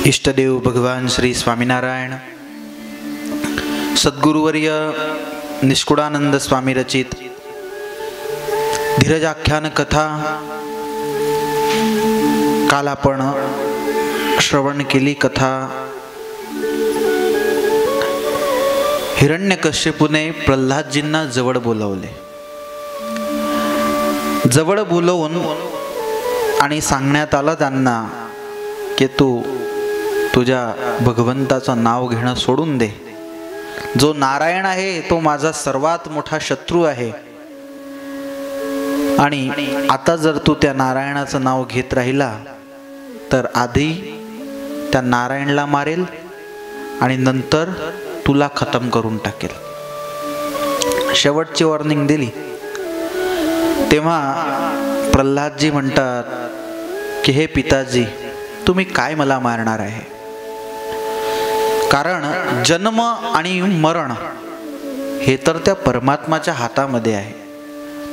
इष्टदेव भगवान श्री स्वामीनारायण सद्गुरुवर्य निष्कुळानंद स्वामी रचित धीरजाख्यान कथा काल आपण श्रवण केली कथा। हिरण्यकश्यपूने प्रल्हादजींना जवळ बोलावले, जवळ बोलवून आणि सांगण्यात आलं त्यांना की तू तुझ्या भगवंताचं नाव घेणं सोडून दे। जो नारायण आहे तो माझा सर्वात मोठा शत्रू आहे आणि आता जर तू त्या नारायणाचं नाव घेत राहिला तर आधी त्या नारायणला मारेल आणि नंतर तुला खतम करून टाकेल। शेवटची वॉर्निंग दिली तेव्हा प्रल्हादजी म्हणतात की हे पिताजी, तुम्ही काय मला मारणार आहे? कारण जन्म आणि मरण हे तर त्या परमात्माच्या हातामध्ये आहे।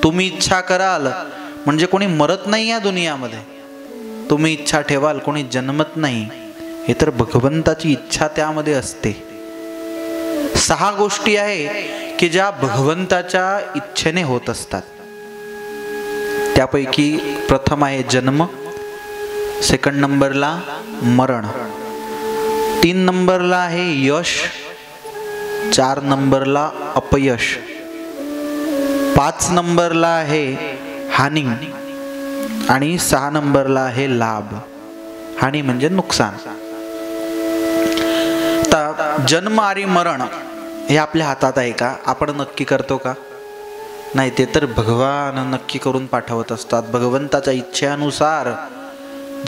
तुम्ही इच्छा कराल म्हणजे कोणी मरत नाही या दुनियामध्ये, तुम्ही इच्छा ठेवाल कोणी जन्मत नाही, हे तर भगवंताची इच्छा त्यामध्ये असते। 6 गोष्टी आहे की ज्या भगवंताच्या इच्छेने होत असतात। त्यापैकी प्रथम आहे जन्म, सेकंड नंबरला मरण, 3 नंबरला आहे यश, 4 नंबरला अपयश, 5 नंबरला आहे हानी आणि 6 नंबरला आहे लाभ। हानी म्हणजे नुकसान। तर जन्म आणि मरण हे आपल्या हातात आहे का? आपण नक्की करतो का? नाही, ते तर भगवान नक्की करून पाठवत असतात। भगवंताच्या इच्छेनुसार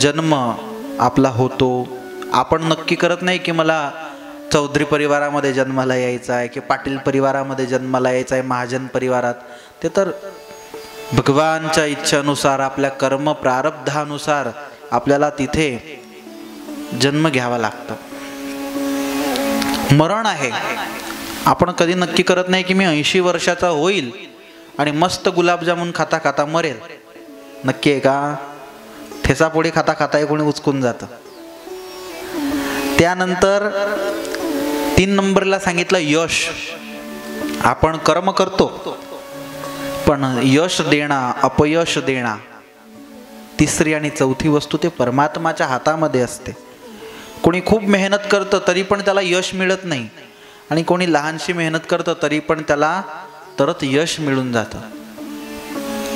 जन्म आपला होतो। आपण नक्की करत नाही की मला चौधरी परिवारामध्ये जन्माला यायचं आहे की पाटील परिवारामध्ये जन्माला यायचं आहे, महाजन परिवारात। ते तर भगवानच्या इच्छेनुसार आपल्या कर्म प्रारब्धानुसार आपल्याला तिथे जन्म घ्यावा लागतं। मरण आहे, आपण कधी नक्की करत नाही की मी 80 वर्षाचा होईल आणि मस्त गुलाबजामुन खाता खाता मरेल। नक्की आहे का? ठेचा पोळी खाता खाता कोणी उचकून जातं। त्यानंतर 3 नंबरला सांगितलं यश। आपण कर्म करतो पण यश देणं अपयश देणं, तिसरी आणि चौथी वस्तू ते परमात्माच्या हातामध्ये असते। कोणी खूप मेहनत करतं तरी पण त्याला यश मिळत नाही आणि कोणी लहानशी मेहनत करतं तरी पण त्याला तरच यश मिळून जातं।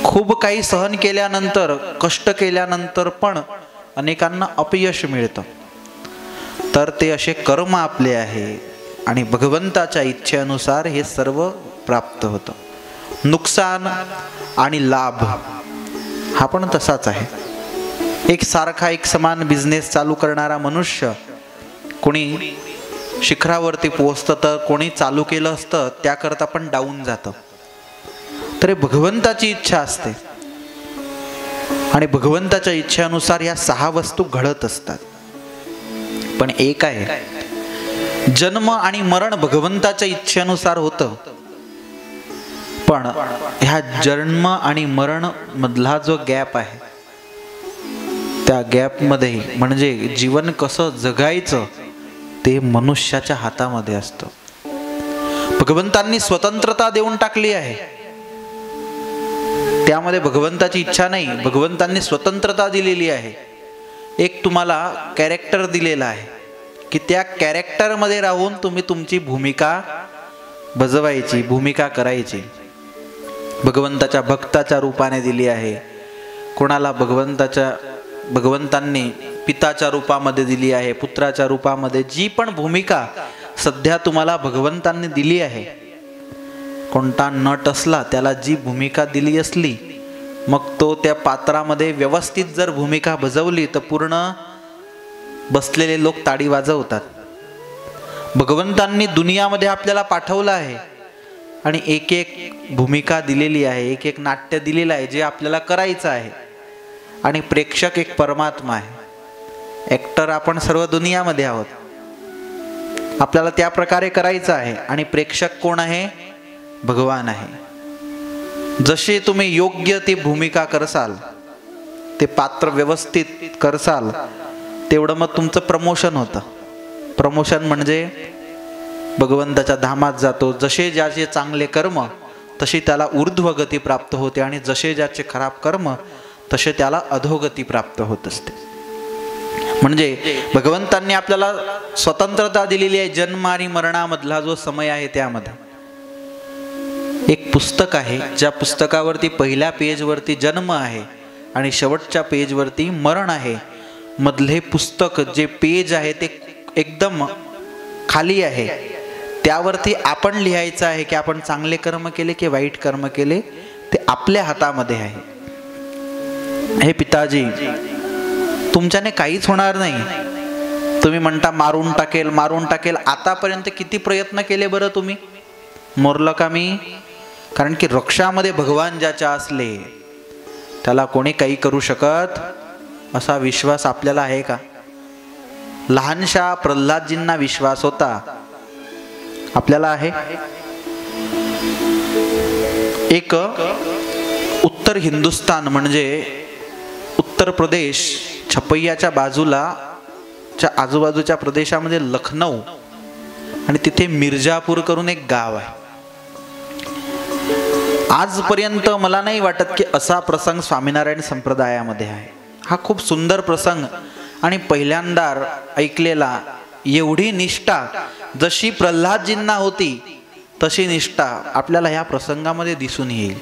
खूप काही सहन केल्यानंतर, कष्ट केल्यानंतर पण अनेकांना अपयश मिळतं। तर ते असे कर्म आपले आहे आणि भगवंताच्या इच्छेनुसार हे सर्व प्राप्त होतं। नुकसान आणि लाभ हा पण तसाच आहे। एक सारखा एक समान बिझनेस चालू करणारा मनुष्य, कोणी शिखरावरती पोहोचतं तर कोणी चालू केलं असतं त्याकरता पण डाऊन जातं। तर भगवंताची इच्छा असते आणि भगवंताच्या इच्छेनुसार या 6 वस्तू घडत असतात। पण एक आहे, जन्म आणि मरण भगवंताच्या इच्छेनुसार होतं, पण ह्या जन्म आणि मरण मधला जो गॅप आहे त्या गॅप मध्ये म्हणजे जीवन कसं जगायचं ते मनुष्याच्या हातामध्ये असतं। भगवंतांनी स्वतंत्रता देऊन टाकली आहे, त्यामध्ये भगवंताची इच्छा नाही, भगवंतांनी स्वतंत्रता दिलेली आहे। एक तुम्हाला कॅरेक्टर दिलेला आहे की त्या कॅरेक्टरमध्ये राहून तुम्ही तुमची भूमिका बजवायची, भूमिका करायची। भगवंताच्या भक्ताच्या रूपाने दिली आहे, कोणाला भगवंतांनी पिताच्या रूपामध्ये दिली आहे, पुत्राच्या रूपामध्ये। जी पण भूमिका सध्या तुम्हाला भगवंतांनी दिली आहे, कोणता नट असला त्याला जी भूमिका दिली असली, मग तो त्या पात्रामध्ये व्यवस्थित जर भूमिका बजावली तर पूर्ण बसलेले लोक ताडी वाजवतात। भगवंतांनी दुनियामध्ये आपल्याला पाठवलं आहे आणि एक एक भूमिका दिलेली आहे, एक एक नाट्य दिलेलं आहे जे आपल्याला करायचं आहे। आणि प्रेक्षक एक परमात्मा आहे। ॲक्टर आपण सर्व दुनियामध्ये आहोत, आपल्याला त्या प्रकारे करायचं आहे आणि प्रेक्षक कोण आहे? भगवान आहे। जशी तुम्ही योग्य ती भूमिका करसाल, ते पात्र व्यवस्थित करसाल, तेवढं मग तुमचं प्रमोशन होतं. प्रमोशन म्हणजे भगवंताच्या धामात जातो. जसे ज्याचे चांगले कर्म तशी त्याला ऊर्ध्वगती प्राप्त होते आणि जसे ज्याचे खराब कर्म तसे त्याला अधोगती प्राप्त होत असते. म्हणजे भगवंतांनी आपल्याला स्वतंत्रता दिलेली आहे. जन्म आणि मरणामधला जो समय आहे त्यामध्ये एक पुस्तक आहे, ज्या पुस्तकावरती पहिल्या पेजवरती जन्म आहे आणि शेवटच्या पेजवरती मरण आहे. मधले पुस्तक जे पेज आहे ते एकदम खाली आहे. त्यावरती आपण लिहायचं आहे की आपण चांगले कर्म केले की वाईट कर्म केले, ते आपल्या हातामध्ये आहे. हे पिताजी, तुमच्याने काहीच होणार नाही. तुम्ही म्हणता मारून टाकेल मारून टाकेल. आतापर्यंत किती प्रयत्न केले बरं तुम्ही? मोरलं का मी? कारण की रक्षामध्ये भगवान ज्याच्या असले त्याला कोणी काही करू शकत असा विश्वास आपल्याला आहे का? लहानशा प्रल्हादजींना विश्वास होता, आपल्याला आहे? एक उत्तर हिंदुस्थान म्हणजे उत्तर प्रदेश, छपैयाच्या बाजूला च्या आजूबाजूच्या प्रदेशामध्ये लखनौ आणि तिथे मिर्जापूर करून एक गाव आहे. आजपर्यंत मला नाही वाटत की असा प्रसंग स्वामीनारायण संप्रदायामध्ये आहे. हा खूप सुंदर प्रसंग आणि पहिल्यांदा ऐकलेला. एवढी निष्ठा जशी प्रल्हादजींना होती तशी निष्ठा आपल्याला ह्या प्रसंगामध्ये दिसून येईल.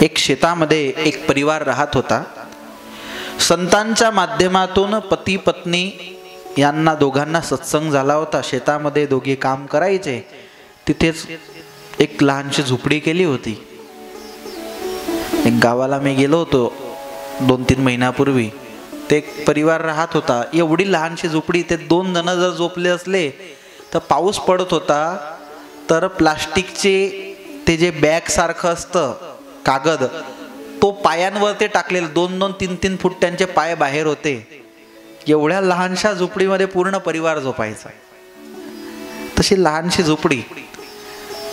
एक शेतामध्ये एक परिवार राहत होता. संतांच्या माध्यमातून पती पत्नी यांना दोघांना सत्संग झाला होता. शेतामध्ये दोघे काम करायचे. तिथेच एक लहानशी झोपडी केली होती. एक गावाला मी गेलो होतो 2-3 महिन्यापूर्वी. ते एक परिवार राहत होता. एवढी लहानशी झोपडी. ते 2 जण जर झोपले असले तर पाऊस पडत होता तर प्लास्टिकचे ते जे बॅग सारखं असतं कागद, तो पायांवर ते टाकलेलं. 2-2, 3-3 फूट त्यांचे पाय बाहेर होते. एवढ्या लहानशा झोपडीमध्ये पूर्ण परिवार झोपायचा. तशी लहानशी झोपडी.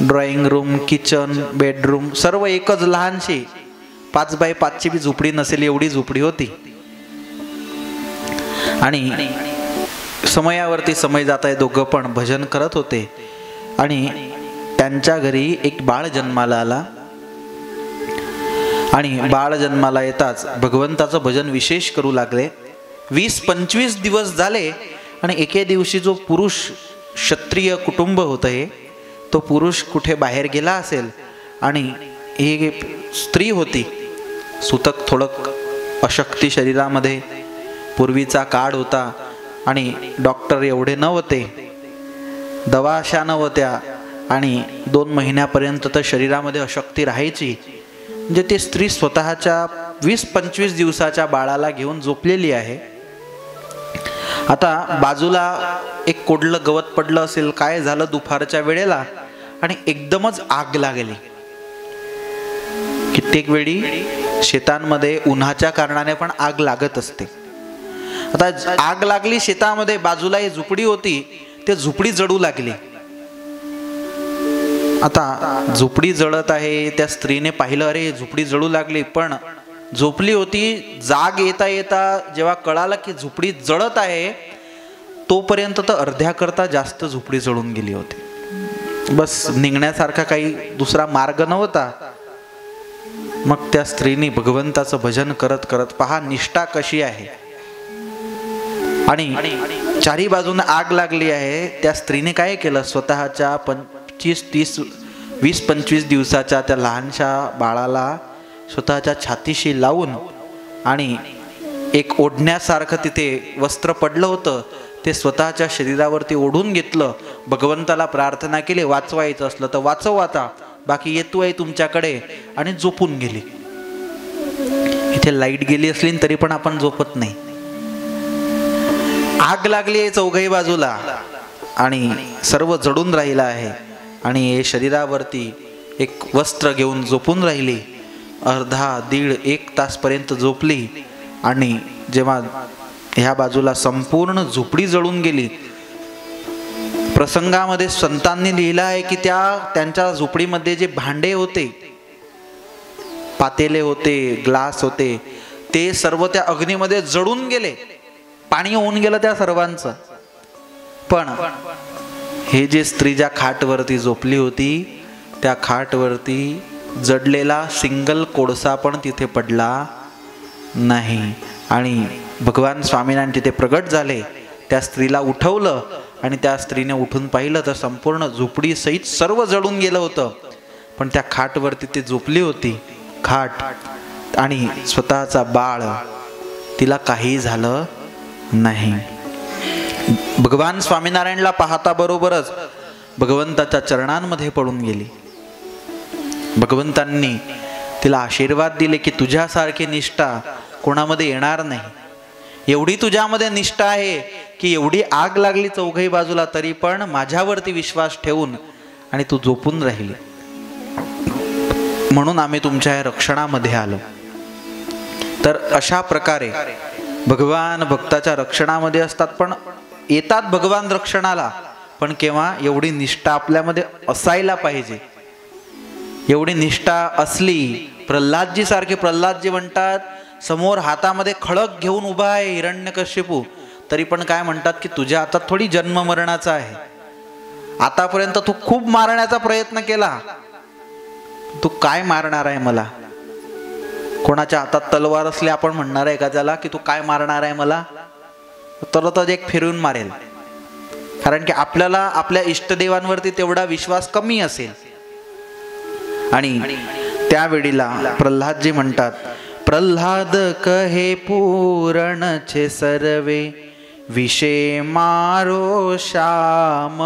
ड्रॉइंग रूम, किचन, बेडरूम सर्व एकच लहानशी. 5x5ची बी झोपडी नसेल एवढी झोपडी होती. आणि समयावरती समय जात आहे. दोघं पण भजन करत होते आणि त्यांच्या घरी एक बाळ जन्माला आला. आणि बाळ जन्माला येताच भगवंताचं भजन विशेष करू लागले. 20-25 दिवस झाले आणि एके दिवशी जो पुरुष, क्षत्रिय कुटुंब होतं हे, तो पुरुष कुठे बाहेर गेला असेल आणि ही स्त्री होती. सुतक थोडं अशक्ती शरीरामध्ये, पूर्वीचा काळ होता आणि डॉक्टर एवढे नव्हते, दवा अशा नव्हत्या आणि 2 महिन्यापर्यंत तर शरीरामध्ये अशक्ती राहायची. म्हणजे ती स्त्री स्वतःच्या 20-25 दिवसाच्या बाळाला घेऊन झोपलेली आहे. आता बाजूला एक कोडलं गवत पडलं असेल, काय झालं दुपारच्या वेळेला आणि एकदमच आग लागली. कित्येक वेळी शेतांमध्ये उन्हाच्या कारणाने पण आग लागत असते. आता आग लागली शेतामध्ये, बाजूला ही झोपडी होती, ते झोपडी जळू लागली. आता झोपडी जळत आहे. त्या स्त्रीने पाहिलं, अरे झोपडी जळू लागली. पण झोपली होती. जाग येता येता जेव्हा कळालं की झोपडी जळत आहे, तोपर्यंत तर अर्ध्याकरता जास्त झोपडी जळून गेली होती. बस निघण्यासारखा काही दुसरा मार्ग नव्हता. मग त्या स्त्रीने भगवंताचं भजन करत करत, पहा निष्ठा कशी आहे. आणि चारी बाजूने आग लागली आहे. त्या स्त्रीने काय केलं, स्वतःच्या 20-25 दिवसाच्या त्या लहानशा बाळाला स्वतःच्या छातीशी लावून आणि एक ओढण्यासारखं तिथे वस्त्र पडलं होतं, ते स्वतःच्या शरीरावरती ओढून घेतलं. भगवंताला प्रार्थना केली, वाचवायचं असलं तर वाचव आता, बाकी येतो आहे तुमच्याकडे, आणि झोपून गेली. इथे लाईट गेली असली तरी पण आपण झोपत नाही. आग लागली आहे चौघही बाजूला आणि सर्व जडून राहिलं आहे आणि शरीरावरती एक वस्त्र घेऊन झोपून राहिली. अर्धा, 1.5 तासपर्यंत झोपली आणि जेव्हा ह्या बाजूला संपूर्ण झोपडी जळून गेली. प्रसंगामध्ये संतांनी लिहिलं आहे की त्यांच्या झोपडीमध्ये जे भांडे होते, पातेले होते, ग्लास होते, ते सर्व त्या अग्नीमध्ये जळून गेले. पाणी होऊन गेलं त्या सर्वांचं. पण हे जे स्त्री ज्या खाटवरती झोपली होती त्या खाटवरती जडलेला सिंगल कोळसा पण तिथे पडला नाही. आणि भगवान स्वामीनारायण तिथे प्रगट झाले, त्या स्त्रीला उठवलं आणि त्या स्त्रीने उठून पाहिलं तर संपूर्ण झोपडी सहित सर्व जळून गेलं होतं. पण त्या खाटवरती ती झोपली होती खाट, आणि स्वतःचा बाळ, तिला काही झालं नाही. भगवान स्वामीनारायणला पाहता बरोबरच भगवंताच्या चरणांमध्ये पडून गेली. भगवंतांनी तिला आशीर्वाद दिले की तुझ्यासारखी निष्ठा कोणामध्ये येणार नाही. एवढी तुझ्यामध्ये निष्ठा आहे की एवढी आग लागली चौघही बाजूला तरी पण माझ्यावरती विश्वास ठेवून आणि तू झोपून राहिली, म्हणून आम्ही तुमच्या रक्षणामध्ये आलो. तर अशा प्रकारे भगवान भक्ताच्या रक्षणामध्ये असतात. पण येतात भगवान रक्षणाला, पण केव्हा? एवढी निष्ठा आपल्यामध्ये असायला पाहिजे. एवढी निष्ठा असली, प्रल्हादजी सारखे, प्रल्हादजी म्हणतात समोर हातामध्ये खळग घेऊन उभा आहे हिरण्यकश्यपू, तरी पण काय म्हणतात की तुझ्या हातात थोडी जन्म मरणाचा आहे. आतापर्यंत तू खूप मारण्याचा प्रयत्न केला, तू काय मारणार आहे मला? कोणाच्या हातात तलवार असली आपण म्हणणार आहे का त्याला की तू काय मारणार आहे मला? तरच एक फिरून मारेल. कारण की आपल्याला आपल्या इष्टदेवांवरती तेवढा विश्वास कमी असेल. आणि त्यावेळीला प्रल्हादजी म्हणतात, प्रल्हाद कहे पूरण छे सर्वे विषे मारो श्याम,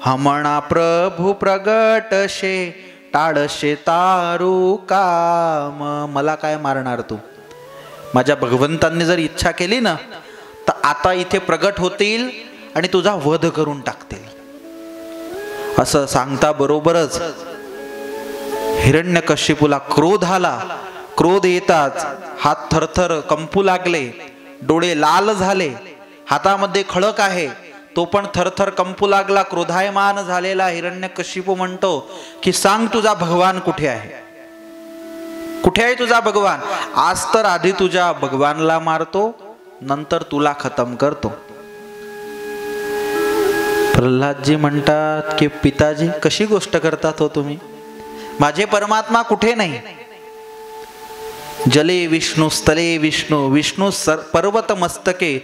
हमणा प्रभु प्रगट शे टाळशे तारू काम. मला काय मारणार तू? माझ्या भगवंतांनी जर इच्छा केली ना तर आता इथे प्रगट होतील आणि तुझा वध करून टाकतील. असं सांगता बरोबरच हिरण्यकश्यपूला क्रोध आला. क्रोध येताच हात थरथर कंपू लागले, डोळे लाल झाले, हातामध्ये खळक आहे तो पण थरथर कंपू लागला. क्रोधायमान झालेला हिरण्यकश्यपू म्हणतो की सांग तुझा भगवान कुठे आहे? कुठे आहे तुझा भगवान? आज तर आधी तुझ्या भगवानला मारतो, नंतर तुला खतम करतो. प्रल्हादजी म्हणतात की पिताजी कशी गोष्ट करतात हो तुम्ही? माझे परमात्मा कुठे नाही. जले विष्णू स्थले विष्णू, विष्णू पर्वत मस्तके,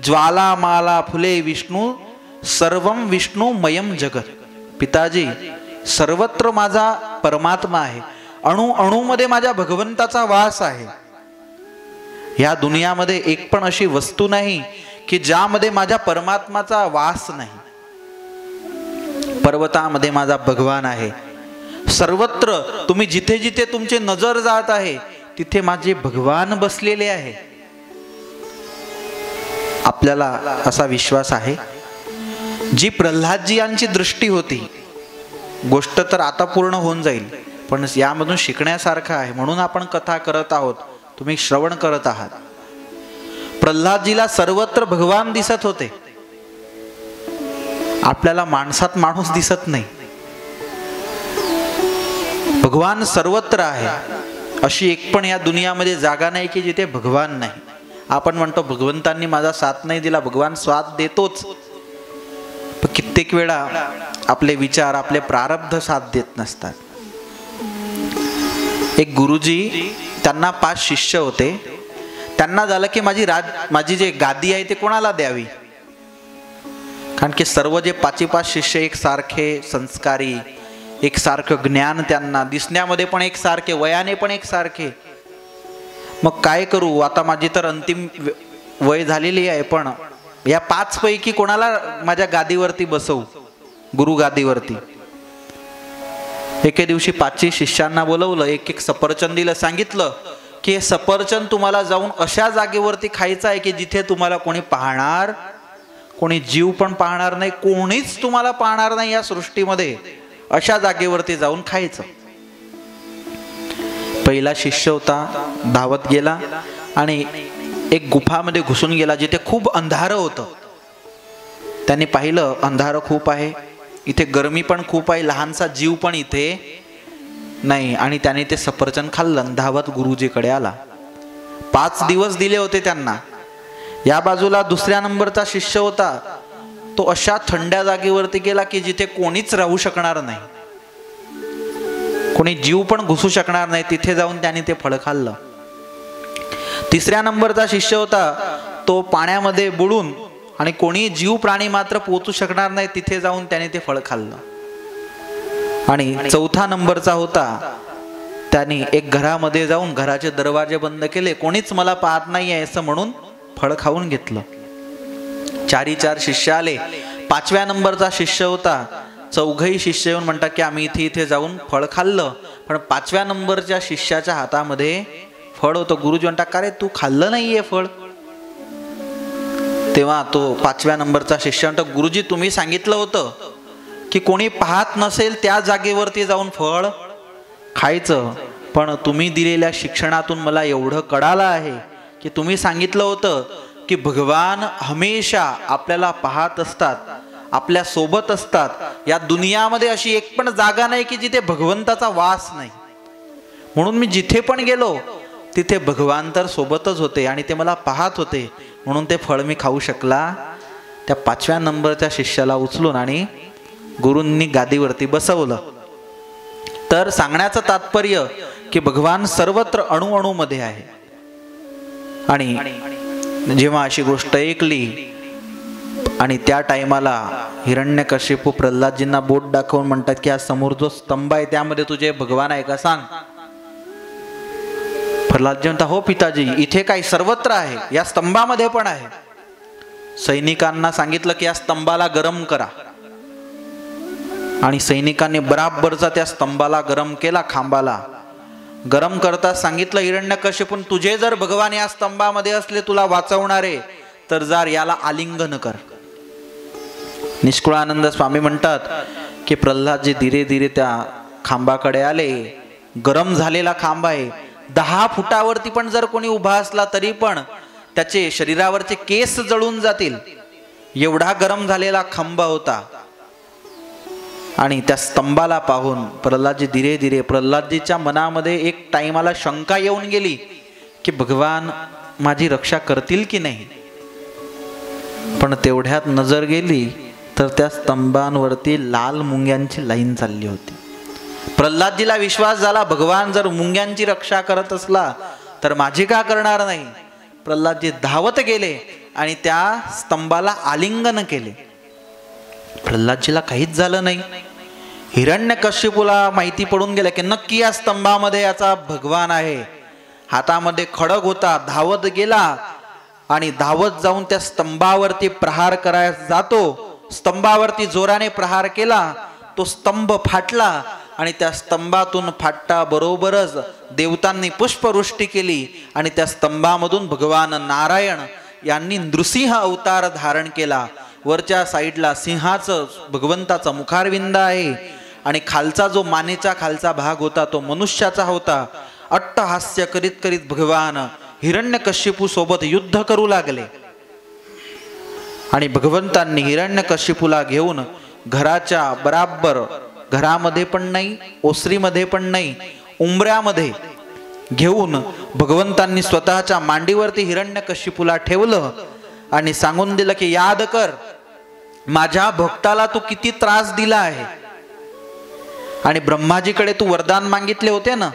ज्वाला माला फुले विष्णू, सर्वम विष्णू मयम जगत. पिताजी सर्वत्र माझा परमात्मा आहे, अणु अणुमध्ये माझ्या भगवंताचा वास आहे. या दुनियामध्ये एक पण अशी वस्तू नाही की ज्यामध्ये माझ्या परमात्माचा वास नाही. पर्वतामध्ये माझा भगवान आहे. सर्वत्र तुम्ही जिथे जिथे तुमची नजर जात आहे तिथे माझे भगवान बसलेले आहे. आपल्याला असा विश्वास आहे. जी प्रल्हादजी यांची दृष्टी होती, गोष्ट तर आता पूर्ण होऊन जाईल, पण यामधून शिकण्यासारखं आहे म्हणून आपण कथा करत आहोत, तुम्ही श्रवण करत आहात. प्रल्हादजीला सर्वत्र भगवान दिसत होते. आपल्याला माणसात माणूस दिसत नाही, भगवान सर्वत्र आहे. अशी एक पण या दुनियामध्ये जागा नाही की जिथे भगवान नाही. आपण म्हणतो भगवंतांनी माझा साथ नाही दिला, भगवान साथ देतोच, पण कित्येक वेळा आपले विचार, आपले प्रारब्ध साथ देत नसतात. एक गुरुजी, त्यांना 5 शिष्य होते. त्यांना झालं की माझी जे गादी आहे ते कोणाला द्यावी, कारण की सर्व जे 5 शिष्य एक सारखे संस्कारी, एक सारखं ज्ञान, त्यांना दिसण्यामध्ये पण एक सारखे, वयाने पण एक सारखे. मग काय करू, आता माझी तर अंतिम वय झालेली आहे, पण या 5 पैकी कोणाला माझ्या गादीवरती बसवू, गुरु गादीवरती. एके दिवशी 5 शिष्यांना बोलवलं, एक एक सफरचंद दिलं, सांगितलं की हे सफरचंद तुम्हाला जाऊन अशा जागेवरती खायचं आहे की जिथे तुम्हाला कोणी पाहणार, कोणी जीव पण पाहणार नाही, कोणीच तुम्हाला पाहणार नाही या सृष्टीमध्ये, अशा जागेवरती जाऊन खायचं. पहिला शिष्य होता, धावत गेला आणि एक गुफामध्ये घुसून गेला जिथे खूप अंधार होतं. त्याने पाहिलं अंधार खूप आहे, इथे गरमी पण खूप आहे, लहानसा जीव पण इथे नाही, आणि त्याने ते सफरचंद खाल्लं, धावत गुरुजीकडे आला. 5 दिवस दिले होते त्यांना. या बाजूला दुसऱ्या नंबरचा शिष्य होता, तो अशा थंड्या जागेवरती गेला की जिथे कोणीच राहू शकणार नाही, कोणी जीव पण घुसू शकणार नाही, तिथे जाऊन त्याने ते फळ खाल्लं. तिसऱ्या नंबरचा शिष्य होता, तो पाण्यामध्ये बुडून आणि कोणी जीव प्राणी मात्र पोहोचू शकणार नाही, तिथे जाऊन त्याने ते फळ खाल्लं. आणि चौथा नंबरचा होता, त्याने एक घरामध्ये जाऊन घराचे दरवाजे बंद केले, कोणीच मला पाहत नाहीये असं म्हणून फळ खाऊन घेतलं. 4 शिष्य आले. 5व्या नंबरचा शिष्य होता, चौघही शिष्य येऊन म्हणतात की आम्ही इथे जाऊन फळ खाल्लं, पण 5व्या नंबरच्या शिष्याच्या हातामध्ये फळ होतं. गुरुजी म्हणतात का रे तू खाल्लं नाहीये फळ? तेव्हा तो 5व्या नंबरचा शिष्य म्हणतो, गुरुजी तुम्ही सांगितलं होतं की कोणी पाहत नसेल त्या जागेवरती जाऊन फळ खायचं, पण तुम्ही दिलेल्या शिक्षणातून मला एवढं कळालं आहे की तुम्ही सांगितलं होतं की भगवान हमेशा आपल्याला पाहत असतात, आपल्या सोबत असतात. या दुनियामध्ये अशी एक पण जागा नाही की जिथे भगवंताचा वास नाही. म्हणून मी जिथे पण गेलो तिथे भगवान तर सोबतच होते आणि ते मला पाहत होते, म्हणून ते फळ मी खाऊ शकला. त्या 5व्या नंबरच्या शिष्याला उचलून आणि गुरूंनी गादीवरती बसवलं. तर सांगण्याचं तात्पर्य की भगवान सर्वत्र अणुअणुमध्ये आहे. आणि जेव्हा अशी गोष्ट ऐकली आणि त्या टायमाला हिरण्यकशिपू प्रल्हादजींना बोट दाखवून म्हणतात की हा समोर जो स्तंभ आहे त्यामध्ये तुझे भगवान आहे का सांग. प्रल्हादजी म्हणतात हो पिताजी, इथे काय सर्वत्र आहे, या स्तंभामध्ये पण आहे. सैनिकांना सांगितलं की या स्तंभाला गरम करा आणि सैनिकांनी बराबरचा त्या स्तंभाला गरम केला. खांबाला गरम करता सांगितलं हिरण्यकशिपून तुझे जर भगवान या स्तंभामध्ये असले तुला वाचवणारे तर जर याला आलिंगन कर. निष्कुळानंद स्वामी म्हणतात की प्रल्हादजी धीरे धीरे त्या खांबाकडे आले. गरम झालेला खांब आहे, 10 फुटावरती पण जर कोणी उभा असला तरी पण त्याचे शरीरावरचे केस जळून जातील, एवढा गरम झालेला खांब होता. आणि त्या स्तंभाला पाहून प्रल्हादजी धीरे धीरे, प्रल्हादजीच्या मनामध्ये एक टाइमाला शंका येऊन गेली की भगवान माझी रक्षा करतील की नाही. पण तेवढ्यात नजर गेली तर त्या स्तंभांवरती लाल मुंग्यांची लाईन चालली होती. प्रल्हादजीला विश्वास झाला, भगवान जर मुंग्यांची रक्षा करत असला तर माझी का करणार नाही. प्रल्हादजी धावत गेले आणि त्या स्तंभाला आलिंगन केले. प्रल्हादजीला काहीच झालं नाही. हिरण्यकशिपूला माहिती पडून गेलं की नक्की या स्तंभामध्ये याचा भगवान आहे. हातामध्ये खडग होता, धावत गेला आणि धावत जाऊन त्या स्तंभावरती प्रहार करायला जातो. स्तंभावरती जोराने प्रहार केला, तो स्तंभ फाटला आणि त्या स्तंभातून फाटता बरोबरच देवतांनी पुष्पवृष्टी केली आणि त्या स्तंभामधून भगवान नारायण यांनी नृसिंह अवतार धारण केला. वरच्या साईडला सिंहाचं भगवंताचं मुखारविंद आहे आणि खालचा जो मानेचा खालचा भाग होता तो मनुष्याचा होता. अट्टहास्य करीत करीत भगवान हिरण्यकशिपू सोबत युद्ध करू लागले आणि भगवंतांनी हिरण्यकशिपूला घेऊन घराच्या बराबर, घरामध्ये पण नाही, ओसरीमध्ये पण नाही, उंबऱ्यामध्ये घेऊन भगवंतांनी स्वतःच्या मांडीवरती हिरण्यकशिपूला ठेवलं आणि सांगून दिलं की याद कर, माझ्या भक्ताला तू किती त्रास दिला आहे. आणि ब्रह्माजीकडे तू वरदान मागितले होते ना,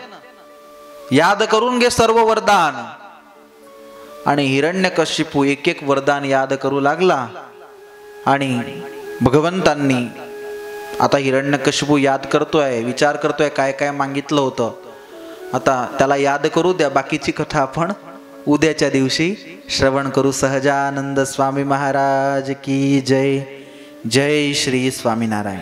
याद करून घे सर्व वरदान. आणि हिरण्यकशिपू एक एक वरदान याद करू लागला आणि भगवंतांनी, आता हिरण्यकशिपू याद करतोय, विचार करतोय काय काय मागितलं होतं, आता त्याला याद करू द्या. बाकीची कथा आपण उद्याच्या दिवशी श्रवण करू. सहजानंद स्वामी महाराज की जय. जय श्री स्वामीनारायण.